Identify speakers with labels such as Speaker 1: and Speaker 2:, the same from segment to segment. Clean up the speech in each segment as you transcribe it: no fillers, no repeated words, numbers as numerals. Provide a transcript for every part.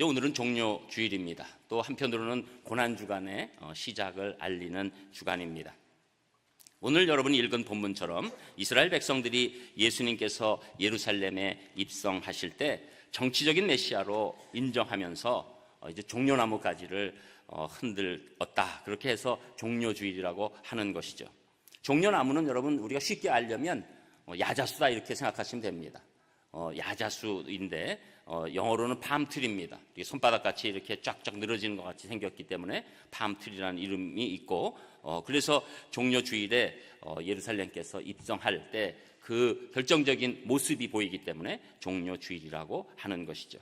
Speaker 1: 그죠? 오늘은 종료주일입니다. 또 한편으로는 고난주간의 시작을 알리는 주간입니다. 오늘 여러분이 읽은 본문처럼 이스라엘 백성들이 예수님께서 예루살렘에 입성하실 때 정치적인 메시아로 인정하면서 이제 종려나무 가지를 흔들었다. 그렇게 해서 종려주일이라고 하는 것이죠. 종려나무는 여러분 우리가 쉽게 알려면 야자수다 이렇게 생각하시면 됩니다. 야자수인데 영어로는 팜트리입니다. 손바닥같이 이렇게 쫙쫙 늘어지는 것 같이 생겼기 때문에 팜트리라는 이름이 있고, 그래서 종려주일에 예루살렘께서 입성할 때 그 결정적인 모습이 보이기 때문에 종려주일이라고 하는 것이죠.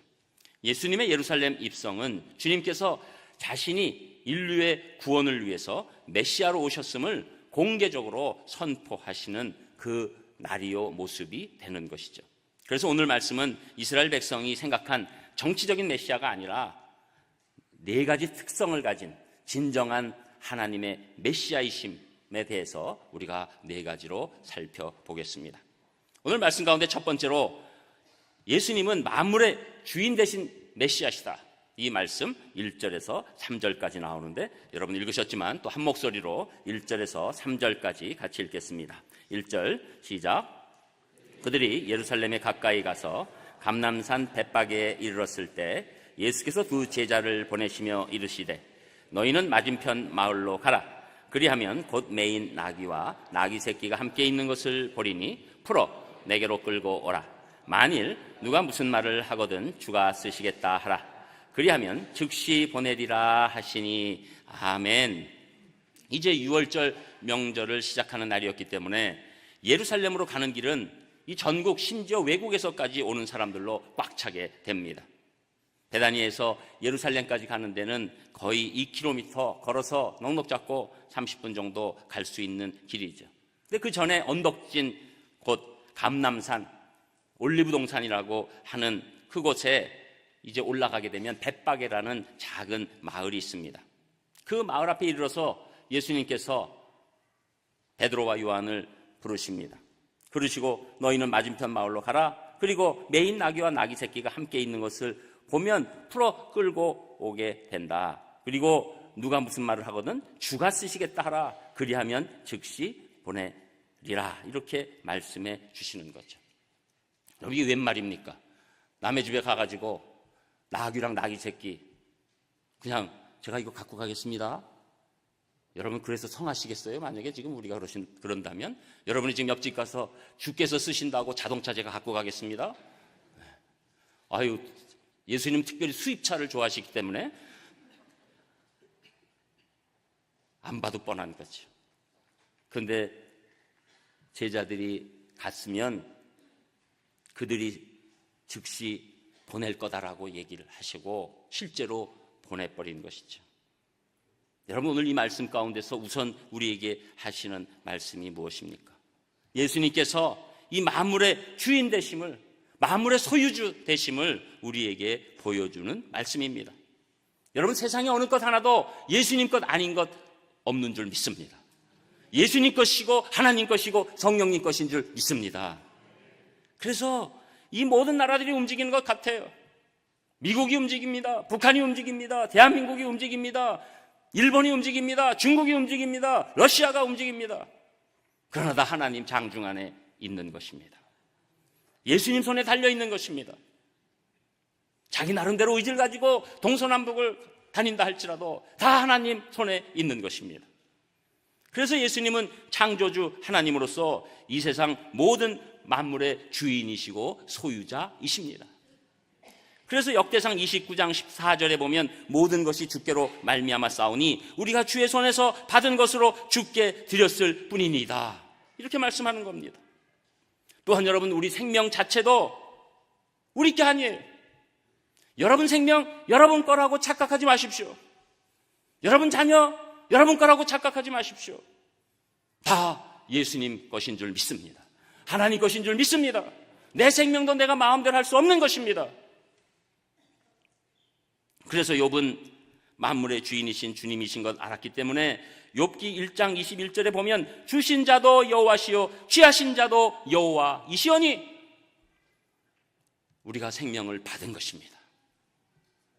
Speaker 1: 예수님의 예루살렘 입성은 주님께서 자신이 인류의 구원을 위해서 메시아로 오셨음을 공개적으로 선포하시는 그 날이요 모습이 되는 것이죠. 그래서 오늘 말씀은 이스라엘 백성이 생각한 정치적인 메시아가 아니라 네 가지 특성을 가진 진정한 하나님의 메시아이심에 대해서 우리가 네 가지로 살펴보겠습니다. 오늘 말씀 가운데 첫 번째로 예수님은 만물의 주인 되신 메시아시다. 이 말씀 1절에서 3절까지 나오는데 여러분 읽으셨지만 또 한 목소리로 1절에서 3절까지 같이 읽겠습니다. 1절 시작. 그들이 예루살렘에 가까이 가서 감람산 벳바게에 이르렀을 때 예수께서 두 제자를 보내시며 이르시되 너희는 맞은편 마을로 가라. 그리하면 곧 매인 나귀와 나귀 새끼가 함께 있는 것을 보리니 풀어 내게로 끌고 오라. 만일 누가 무슨 말을 하거든 주가 쓰시겠다 하라. 그리하면 즉시 보내리라 하시니 아멘. 이제 유월절 명절을 시작하는 날이었기 때문에 예루살렘으로 가는 길은 이 전국 심지어 외국에서까지 오는 사람들로 꽉 차게 됩니다. 베다니에서 예루살렘까지 가는 데는 거의 2km 걸어서 넉넉 잡고 30분 정도 갈 수 있는 길이죠. 근데 그 전에 언덕진 곳 감람산 올리브 동산이라고 하는 그곳에 이제 올라가게 되면 벳바게라는 작은 마을이 있습니다. 그 마을 앞에 이르러서 예수님께서 베드로와 요한을 부르십니다. 그러시고 너희는 맞은편 마을로 가라. 그리고 매인 나귀와 나귀 새끼가 함께 있는 것을 보면 풀어 끌고 오게 된다. 그리고 누가 무슨 말을 하거든 주가 쓰시겠다 하라. 그리하면 즉시 보내리라. 이렇게 말씀해 주시는 거죠. 이게 웬 말입니까? 남의 집에 가가지고 나귀랑 나귀 새끼 그냥 제가 이거 갖고 가겠습니다. 여러분 그래서 성하시겠어요? 만약에 지금 우리가 그런다면 여러분이 지금 옆집 가서 주께서 쓰신다고 자동차 제가 갖고 가겠습니다. 아유, 예수님 특별히 수입차를 좋아하시기 때문에 안 봐도 뻔한 거죠. 그런데 제자들이 갔으면 그들이 즉시 보낼 거다라고 얘기를 하시고 실제로 보내버린 것이죠. 여러분 오늘 이 말씀 가운데서 우선 우리에게 하시는 말씀이 무엇입니까? 예수님께서 이 만물의 주인 되심을, 만물의 소유주 되심을 우리에게 보여주는 말씀입니다. 여러분 세상에 어느 것 하나도 예수님 것 아닌 것 없는 줄 믿습니다. 예수님 것이고 하나님 것이고 성령님 것인 줄 믿습니다. 그래서 이 모든 나라들이 움직이는 것 같아요. 미국이 움직입니다. 북한이 움직입니다. 대한민국이 움직입니다. 일본이 움직입니다. 중국이 움직입니다. 러시아가 움직입니다. 그러나 다 하나님 장중 안에 있는 것입니다. 예수님 손에 달려있는 것입니다. 자기 나름대로 의지를 가지고 동서남북을 다닌다 할지라도 다 하나님 손에 있는 것입니다. 그래서 예수님은 창조주 하나님으로서 이 세상 모든 만물의 주인이시고 소유자이십니다. 그래서 역대상 29장 14절에 보면 모든 것이 주께로 말미암아 싸우니 우리가 주의 손에서 받은 것으로 주께 드렸을 뿐이니이다. 이렇게 말씀하는 겁니다. 또한 여러분 우리 생명 자체도 우리 게 아니에요. 여러분 생명 여러분 거라고 착각하지 마십시오. 여러분 자녀 여러분 거라고 착각하지 마십시오. 다 예수님 것인 줄 믿습니다. 하나님 것인 줄 믿습니다. 내 생명도 내가 마음대로 할 수 없는 것입니다. 그래서 욥은 만물의 주인이신 주님이신 것 알았기 때문에 욥기 1장 21절에 보면 주신 자도 여호와시요 취하신 자도 여호와이시오니 우리가 생명을 받은 것입니다.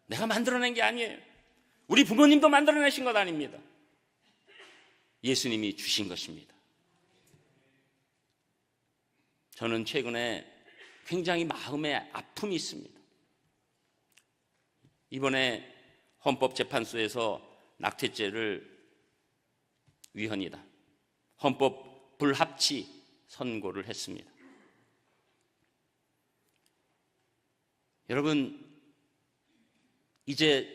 Speaker 1: 내가 만들어낸 게 아니에요. 우리 부모님도 만들어내신 것 아닙니다. 예수님이 주신 것입니다. 저는 최근에 굉장히 마음에 아픔이 있습니다. 이번에 헌법재판소에서 낙태죄를 위헌이다, 헌법 불합치 선고를 했습니다. 여러분, 이제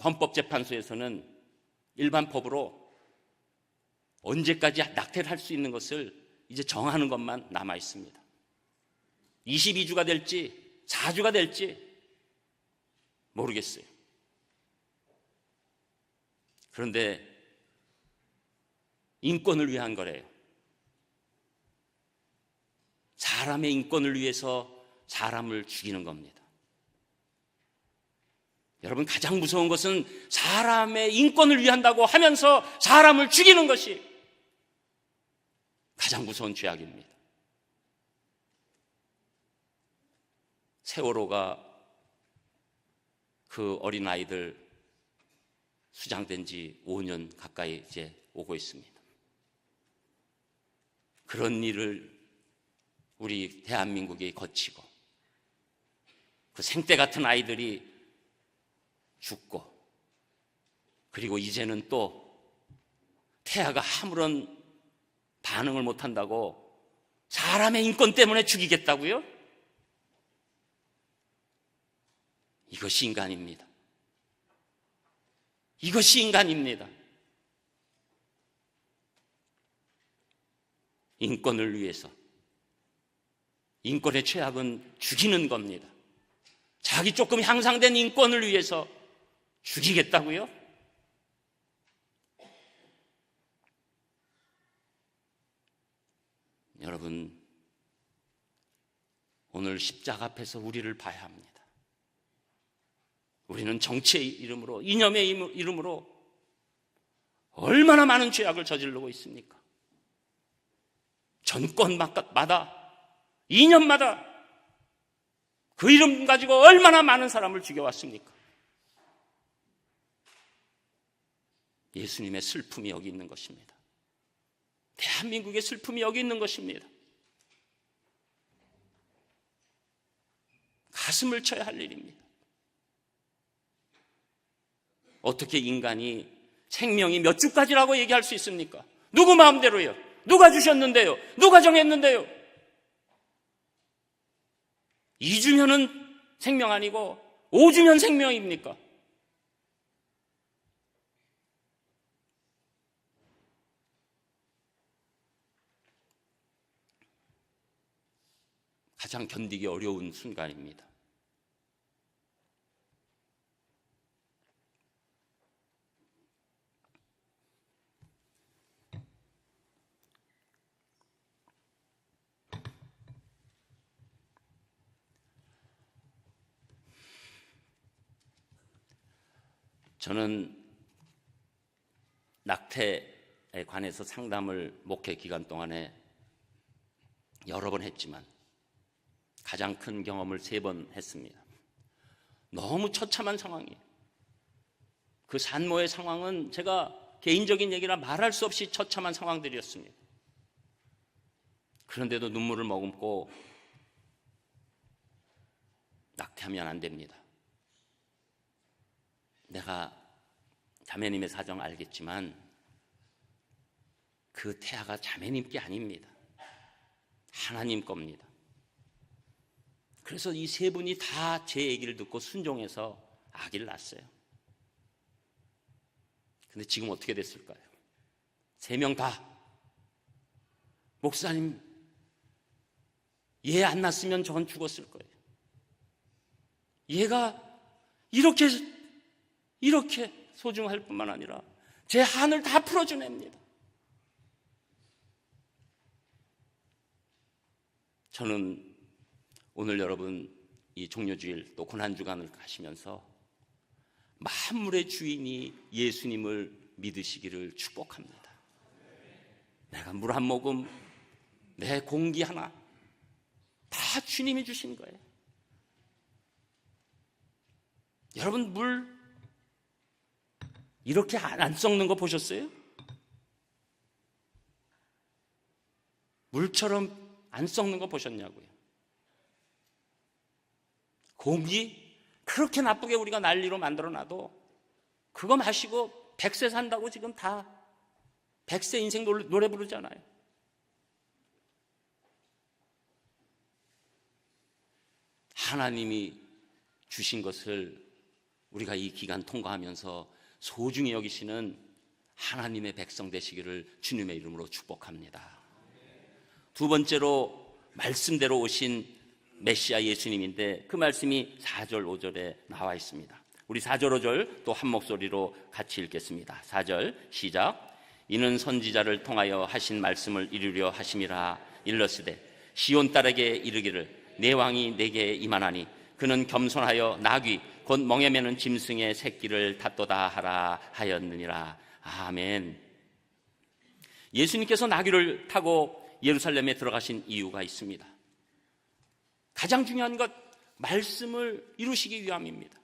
Speaker 1: 헌법재판소에서는 일반 법으로 언제까지 낙태를 할 수 있는 것을 이제 정하는 것만 남아 있습니다. 22주가 될지 4주가 될지 모르겠어요. 그런데 인권을 위한 거래요. 사람의 인권을 위해서 사람을 죽이는 겁니다. 여러분, 가장 무서운 것은 사람의 인권을 위한다고 하면서 사람을 죽이는 것이 가장 무서운 죄악입니다. 세월호가 그 어린아이들 수장된 지 5년 가까이 이제 오고 있습니다. 그런 일을 우리 대한민국이 거치고 그 생떼 같은 아이들이 죽고, 그리고 이제는 또 태아가 아무런 반응을 못한다고 사람의 인권 때문에 죽이겠다고요? 이것이 인간입니다. 이것이 인간입니다. 인권을 위해서, 인권의 최악은 죽이는 겁니다. 자기 조금 향상된 인권을 위해서 죽이겠다고요? 여러분, 오늘 십자가 앞에서 우리를 봐야 합니다. 우리는 정치의 이름으로, 이념의 이름으로 얼마나 많은 죄악을 저지르고 있습니까? 정권마다, 이념마다 그 이름 가지고 얼마나 많은 사람을 죽여왔습니까? 예수님의 슬픔이 여기 있는 것입니다. 대한민국의 슬픔이 여기 있는 것입니다. 가슴을 쳐야 할 일입니다. 어떻게 인간이 생명이 몇 주까지라고 얘기할 수 있습니까? 누구 마음대로요? 누가 주셨는데요? 누가 정했는데요? 2주면은 생명 아니고 5주면 생명입니까? 가장 견디기 어려운 순간입니다. 저는 낙태에 관해서 상담을 목회 기간 동안에 여러 번 했지만 가장 큰 경험을 3번 했습니다. 너무 처참한 상황이에요. 그 산모의 상황은 제가 개인적인 얘기라 말할 수 없이 처참한 상황들이었습니다. 그런데도 눈물을 머금고 낙태하면 안 됩니다. 내가 자매님의 사정 알겠지만 그 태아가 자매님 게 아닙니다. 하나님 겁니다. 그래서 이 3분이 다 제 얘기를 듣고 순종해서 아기를 낳았어요. 근데 지금 어떻게 됐을까요? 3명 다 목사님, 얘 안 낳았으면 전 죽었을 거예요. 얘가 이렇게 소중할 뿐만 아니라 제 한을 다 풀어준 애입니다. 저는 오늘 여러분 이 종료주일 또 고난주간을 가시면서 만물의 주인이 예수님을 믿으시기를 축복합니다. 내가 물 한 모금, 내 공기 하나 다 주님이 주신 거예요. 여러분 물 이렇게 안 썩는 거 보셨어요? 물처럼 안 썩는 거 보셨냐고요? 공기 그렇게 나쁘게 우리가 난리로 만들어놔도 그거 마시고 100세 산다고 지금 다 100세 인생 노래 부르잖아요. 하나님이 주신 것을 우리가 이 기간 통과하면서 소중히 여기시는 하나님의 백성 되시기를 주님의 이름으로 축복합니다. 두 번째로 말씀대로 오신 메시아 예수님인데 그 말씀이 4절 5절에 나와 있습니다. 우리 4절 5절 또 한 목소리로 같이 읽겠습니다. 4절 시작. 이는 선지자를 통하여 하신 말씀을 이루려 하심이라. 일러스되 시온 딸에게 이르기를 내 왕이 내게 임하나니 그는 겸손하여 나귀 곧 멍에 매는 짐승의 새끼를 탔도다 하라 하였느니라. 아멘. 예수님께서 나귀를 타고 예루살렘에 들어가신 이유가 있습니다. 가장 중요한 것, 말씀을 이루시기 위함입니다.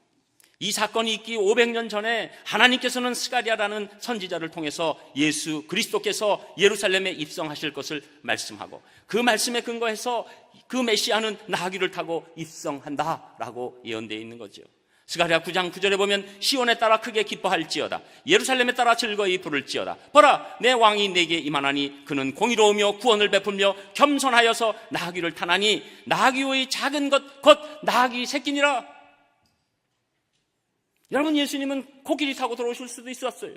Speaker 1: 이 사건이 있기 500년 전에 하나님께서는 스가랴라는 선지자를 통해서 예수 그리스도께서 예루살렘에 입성하실 것을 말씀하고 그 말씀에 근거해서 그 메시아는 나귀를 타고 입성한다라고 예언되어 있는 거죠. 스가랴 9장 9절에 보면 시온에 따라 크게 기뻐할지어다 예루살렘에 따라 즐거이 부를지어다 보라 내 왕이 내게 임하나니 그는 공의로우며 구원을 베풀며 겸손하여서 나귀를 타나니 나귀의 작은 것 곧 나귀 새끼니라. 여러분 예수님은 코끼리 타고 들어오실 수도 있었어요.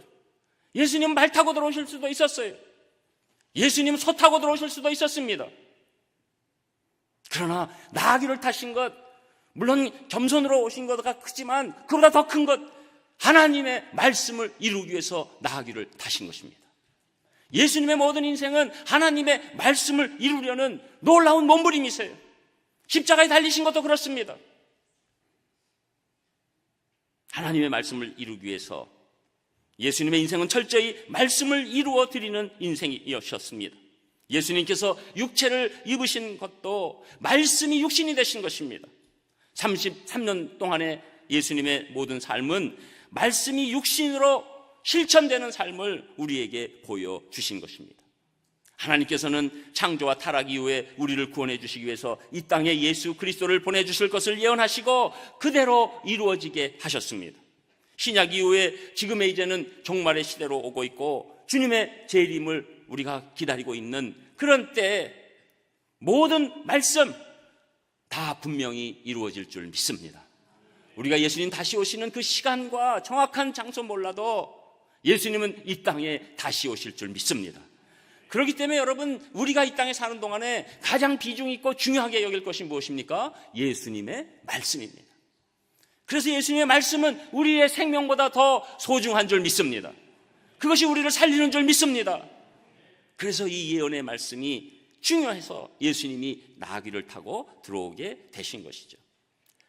Speaker 1: 예수님은 말 타고 들어오실 수도 있었어요. 예수님은 소 타고 들어오실 수도 있었습니다. 그러나 나귀를 타신 것, 물론 겸손으로 오신 것가 크지만 그보다 더 큰 것, 하나님의 말씀을 이루기 위해서 나귀를 타신 것입니다. 예수님의 모든 인생은 하나님의 말씀을 이루려는 놀라운 몸부림이세요. 십자가에 달리신 것도 그렇습니다. 하나님의 말씀을 이루기 위해서 예수님의 인생은 철저히 말씀을 이루어 드리는 인생이셨습니다. 예수님께서 육체를 입으신 것도 말씀이 육신이 되신 것입니다. 33년 동안의 예수님의 모든 삶은 말씀이 육신으로 실천되는 삶을 우리에게 보여주신 것입니다. 하나님께서는 창조와 타락 이후에 우리를 구원해 주시기 위해서 이 땅에 예수 그리스도를 보내주실 것을 예언하시고 그대로 이루어지게 하셨습니다. 신약 이후에 지금의 이제는 종말의 시대로 오고 있고 주님의 재림을 우리가 기다리고 있는 그런 때에 모든 말씀 다 분명히 이루어질 줄 믿습니다. 우리가 예수님 다시 오시는 그 시간과 정확한 장소 몰라도 예수님은 이 땅에 다시 오실 줄 믿습니다. 그렇기 때문에 여러분 우리가 이 땅에 사는 동안에 가장 비중 있고 중요하게 여길 것이 무엇입니까? 예수님의 말씀입니다. 그래서 예수님의 말씀은 우리의 생명보다 더 소중한 줄 믿습니다. 그것이 우리를 살리는 줄 믿습니다. 그래서 이 예언의 말씀이 중요해서 예수님이 나귀를 타고 들어오게 되신 것이죠.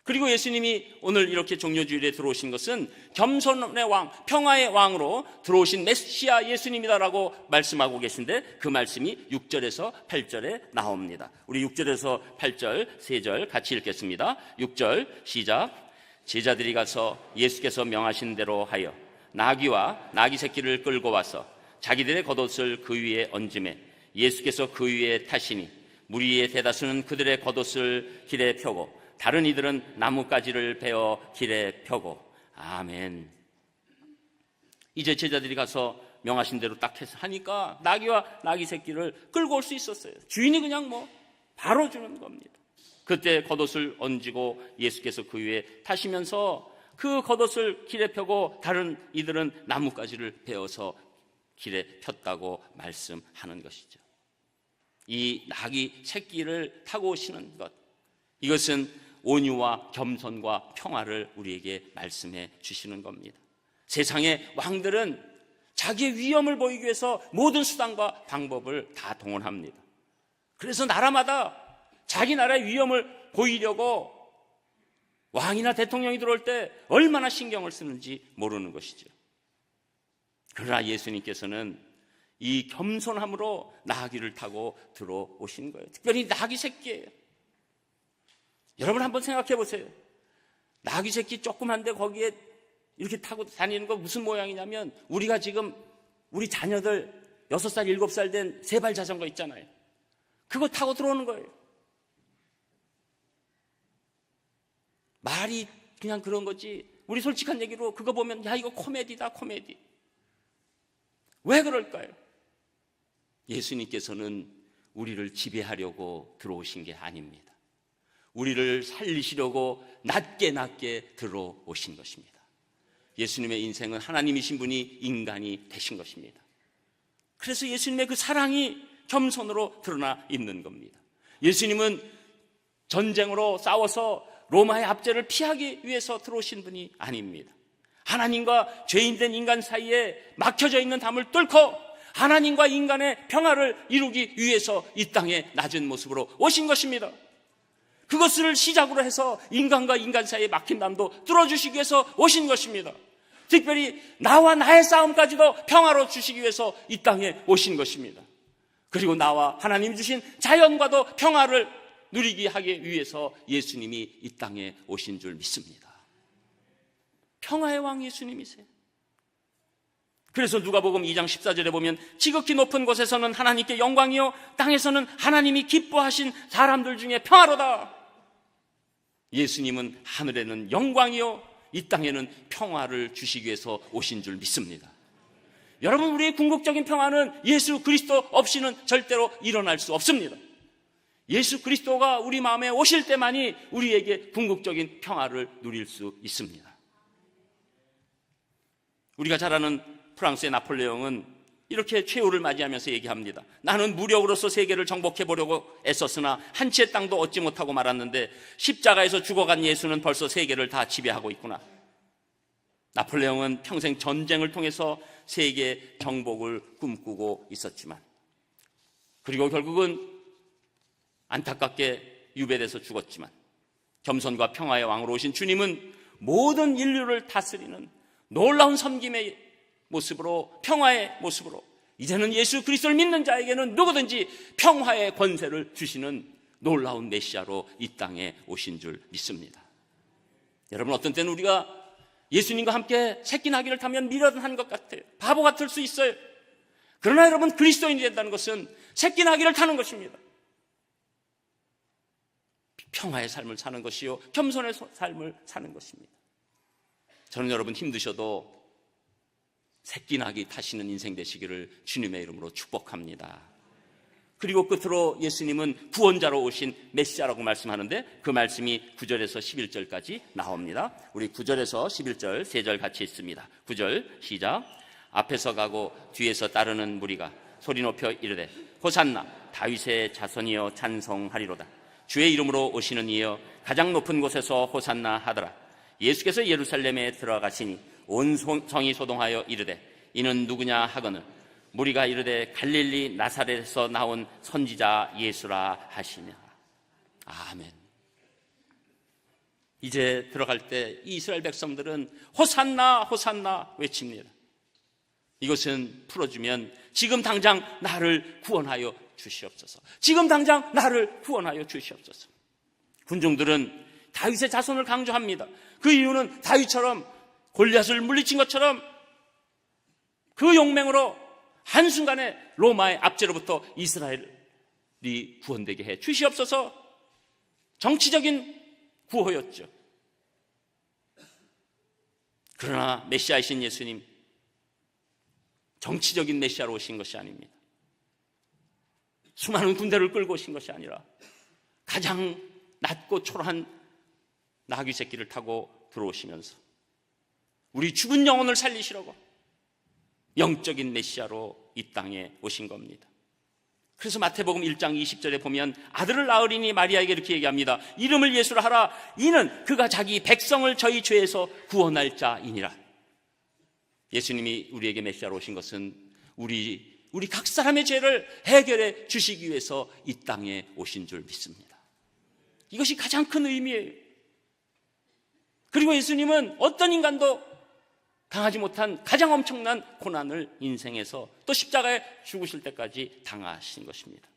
Speaker 1: 그리고 예수님이 오늘 이렇게 종료주일에 들어오신 것은 겸손의 왕, 평화의 왕으로 들어오신 메시아 예수님이다라고 말씀하고 계신데 그 말씀이 6절에서 8절에 나옵니다. 우리 6절에서 8절 3절 같이 읽겠습니다. 6절 시작. 제자들이 가서 예수께서 명하신 대로 하여 나귀와 나귀 새끼를 끌고 와서 자기들의 겉옷을 그 위에 얹음에 예수께서 그 위에 타시니 무리의 대다수는 그들의 겉옷을 길에 펴고 다른 이들은 나뭇가지를 베어 길에 펴고. 아멘. 이제 제자들이 가서 명하신 대로 딱 해서 하니까 나귀와 나귀 새끼를 끌고 올 수 있었어요. 주인이 그냥 바로 주는 겁니다. 그때 겉옷을 얹고 예수께서 그 위에 타시면서 그 겉옷을 길에 펴고 다른 이들은 나뭇가지를 베어서 길에 폈다고 말씀하는 것이죠. 이 나귀 새끼를 타고 오시는 것, 이것은 온유와 겸손과 평화를 우리에게 말씀해 주시는 겁니다. 세상의 왕들은 자기의 위엄을 보이기 위해서 모든 수단과 방법을 다 동원합니다. 그래서 나라마다 자기 나라의 위엄을 보이려고 왕이나 대통령이 들어올 때 얼마나 신경을 쓰는지 모르는 것이죠. 그러나 예수님께서는 이 겸손함으로 나귀를 타고 들어오신 거예요. 특별히 나귀 새끼예요. 여러분 한번 생각해 보세요. 나귀 새끼 조그만데 거기에 이렇게 타고 다니는 거 무슨 모양이냐면, 우리가 지금 우리 자녀들 6살, 7살 된 세발 자전거 있잖아요. 그거 타고 들어오는 거예요. 말이 그냥 그런 거지, 우리 솔직한 얘기로 그거 보면 야, 이거 코미디다, 코미디. 왜 그럴까요? 예수님께서는 우리를 지배하려고 들어오신 게 아닙니다. 우리를 살리시려고 낮게 들어오신 것입니다. 예수님의 인생은 하나님이신 분이 인간이 되신 것입니다. 그래서 예수님의 그 사랑이 겸손으로 드러나 있는 겁니다. 예수님은 전쟁으로 싸워서 로마의 압제를 피하기 위해서 들어오신 분이 아닙니다. 하나님과 죄인된 인간 사이에 막혀져 있는 담을 뚫고 하나님과 인간의 평화를 이루기 위해서 이 땅에 낮은 모습으로 오신 것입니다. 그것을 시작으로 해서 인간과 인간 사이에 막힌 담도 뚫어주시기 위해서 오신 것입니다. 특별히 나와 나의 싸움까지도 평화로 주시기 위해서 이 땅에 오신 것입니다. 그리고 나와 하나님 주신 자연과도 평화를 누리게 하기 위해서 예수님이 이 땅에 오신 줄 믿습니다. 평화의 왕 예수님이세요. 그래서 누가복음 2장 14절에 보면 지극히 높은 곳에서는 하나님께 영광이요 땅에서는 하나님이 기뻐하신 사람들 중에 평화로다. 예수님은 하늘에는 영광이요 이 땅에는 평화를 주시기 위해서 오신 줄 믿습니다. 여러분, 우리의 궁극적인 평화는 예수 그리스도 없이는 절대로 일어날 수 없습니다. 예수 그리스도가 우리 마음에 오실 때만이 우리에게 궁극적인 평화를 누릴 수 있습니다. 우리가 잘 아는 프랑스의 나폴레옹은 이렇게 최후를 맞이하면서 얘기합니다. 나는 무력으로서 세계를 정복해보려고 애썼으나 한 채 땅도 얻지 못하고 말았는데 십자가에서 죽어간 예수는 벌써 세계를 다 지배하고 있구나. 나폴레옹은 평생 전쟁을 통해서 세계 정복을 꿈꾸고 있었지만, 그리고 결국은 안타깝게 유배돼서 죽었지만, 겸손과 평화의 왕으로 오신 주님은 모든 인류를 다스리는 놀라운 섬김의 모습으로, 평화의 모습으로, 이제는 예수 그리스도를 믿는 자에게는 누구든지 평화의 권세를 주시는 놀라운 메시아로 이 땅에 오신 줄 믿습니다. 여러분, 어떤 때는 우리가 예수님과 함께 새끼 나귀를 타면 미련한 것 같아요. 바보 같을 수 있어요. 그러나 여러분, 그리스도인이 된다는 것은 새끼 나귀를 타는 것입니다. 평화의 삶을 사는 것이요 겸손의 삶을 사는 것입니다. 저는 여러분 힘드셔도 새끼 나귀 타시는 인생 되시기를 주님의 이름으로 축복합니다. 그리고 끝으로 예수님은 구원자로 오신 메시아라고 말씀하는데 그 말씀이 9절에서 11절까지 나옵니다. 우리 9절에서 11절 3절 같이 읽습니다. 9절 시작. 앞에서 가고 뒤에서 따르는 무리가 소리 높여 이르되 호산나 다윗의 자손이여 찬송하리로다. 주의 이름으로 오시는 이여 가장 높은 곳에서 호산나 하더라. 예수께서 예루살렘에 들어가시니 온 성이 소동하여 이르되 이는 누구냐 하거늘 무리가 이르되 갈릴리 나사렛에서 나온 선지자 예수라 하시며. 아멘. 이제 들어갈 때 이스라엘 백성들은 호산나 호산나 외칩니다. 이것은 풀어주면 지금 당장 나를 구원하여 주시옵소서. 지금 당장 나를 구원하여 주시옵소서. 군중들은 다윗의 자손을 강조합니다. 그 이유는 다윗처럼 골리앗을 물리친 것처럼 그 용맹으로 한순간에 로마의 압제로부터 이스라엘이 구원되게 해 주시옵소서. 정치적인 구호였죠. 그러나 메시아이신 예수님, 정치적인 메시아로 오신 것이 아닙니다. 수많은 군대를 끌고 오신 것이 아니라 가장 낮고 초라한 나귀 새끼를 타고 들어오시면서 우리 죽은 영혼을 살리시려고 영적인 메시아로 이 땅에 오신 겁니다. 그래서 마태복음 1장 20절에 보면 아들을 낳으리니 마리아에게 이렇게 얘기합니다. 이름을 예수라 하라. 이는 그가 자기 백성을 저희 죄에서 구원할 자이니라. 예수님이 우리에게 메시아로 오신 것은 우리 각 사람의 죄를 해결해 주시기 위해서 이 땅에 오신 줄 믿습니다. 이것이 가장 큰 의미예요. 그리고 예수님은 어떤 인간도 당하지 못한 가장 엄청난 고난을 인생에서 또 십자가에 죽으실 때까지 당하신 것입니다.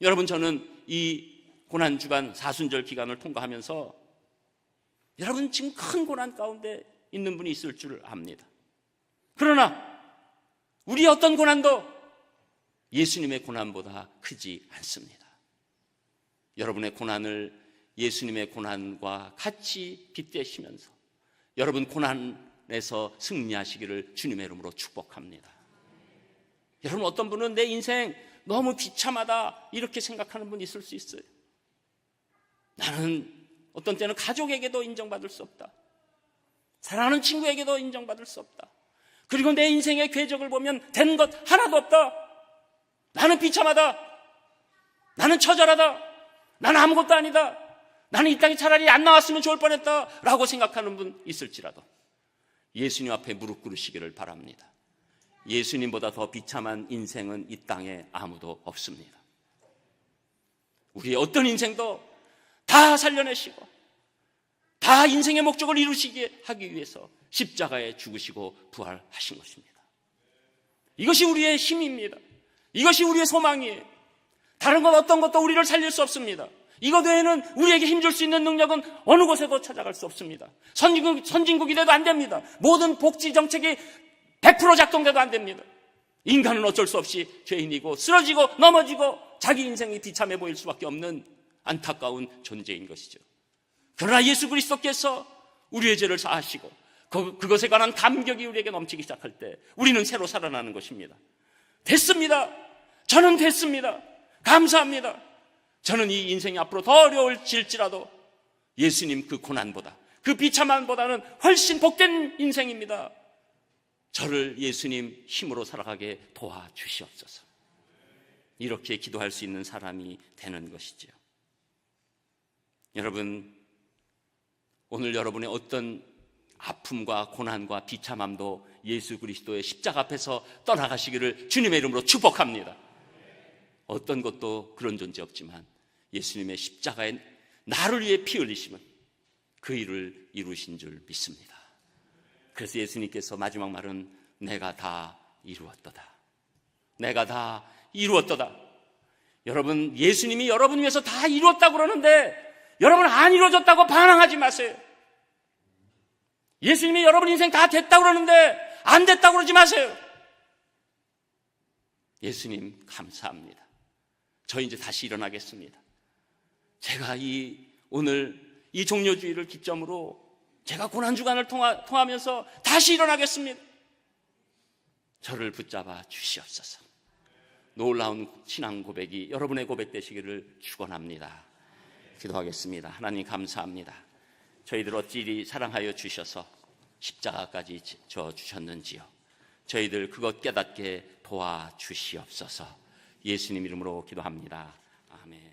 Speaker 1: 여러분, 저는 이 고난주간 사순절 기간을 통과하면서 여러분 지금 큰 고난 가운데 있는 분이 있을 줄 압니다. 그러나 우리 어떤 고난도 예수님의 고난보다 크지 않습니다. 여러분의 고난을 예수님의 고난과 같이 빗대시면서 여러분 고난에서 승리하시기를 주님의 이름으로 축복합니다. 여러분 어떤 분은 내 인생 너무 비참하다 이렇게 생각하는 분 있을 수 있어요. 나는 어떤 때는 가족에게도 인정받을 수 없다. 사랑하는 친구에게도 인정받을 수 없다. 그리고 내 인생의 궤적을 보면 된 것 하나도 없다. 나는 비참하다. 나는 처절하다. 나는 아무것도 아니다. 나는 이 땅에 차라리 안 나왔으면 좋을 뻔했다 라고 생각하는 분 있을지라도 예수님 앞에 무릎 꿇으시기를 바랍니다. 예수님보다 더 비참한 인생은 이 땅에 아무도 없습니다. 우리의 어떤 인생도 다 살려내시고 다 인생의 목적을 이루시게 하기 위해서 십자가에 죽으시고 부활하신 것입니다. 이것이 우리의 힘입니다. 이것이 우리의 소망이에요. 다른 것 어떤 것도 우리를 살릴 수 없습니다. 이것 외에는 우리에게 힘줄 수 있는 능력은 어느 곳에도 찾아갈 수 없습니다. 선진국이 돼도 안 됩니다. 모든 복지 정책이 100% 작동돼도 안 됩니다. 인간은 어쩔 수 없이 죄인이고 쓰러지고 넘어지고 자기 인생이 비참해 보일 수밖에 없는 안타까운 존재인 것이죠. 그러나 예수 그리스도께서 우리의 죄를 사하시고 그것에 관한 감격이 우리에게 넘치기 시작할 때 우리는 새로 살아나는 것입니다. 됐습니다. 저는 됐습니다. 감사합니다. 저는 이 인생이 앞으로 더 어려울지라도 예수님 그 고난보다 그 비참함보다는 훨씬 복된 인생입니다. 저를 예수님 힘으로 살아가게 도와주시옵소서. 이렇게 기도할 수 있는 사람이 되는 것이죠. 여러분, 오늘 여러분의 어떤 아픔과 고난과 비참함도 예수 그리스도의 십자가 앞에서 떠나가시기를 주님의 이름으로 축복합니다. 어떤 것도 그런 존재 없지만 예수님의 십자가에 나를 위해 피 흘리심은 그 일을 이루신 줄 믿습니다. 그래서 예수님께서 마지막 말은 내가 다 이루었도다. 내가 다 이루었도다. 여러분, 예수님이 여러분 위해서 다 이루었다고 그러는데 여러분 안 이루어졌다고 반항하지 마세요. 예수님이 여러분 인생 다 됐다고 그러는데 안 됐다고 그러지 마세요. 예수님 감사합니다. 저 이제 다시 일어나겠습니다. 제가 오늘 이 종료주의를 기점으로 제가 고난주간을 통하면서 다시 일어나겠습니다. 저를 붙잡아 주시옵소서. 놀라운 신앙 고백이 여러분의 고백 되시기를 축원합니다. 기도하겠습니다. 하나님 감사합니다. 저희들 어찌 사랑하여 주셔서 십자가까지 져 주셨는지요. 저희들 그것 깨닫게 도와주시옵소서. 예수님 이름으로 기도합니다. 아멘.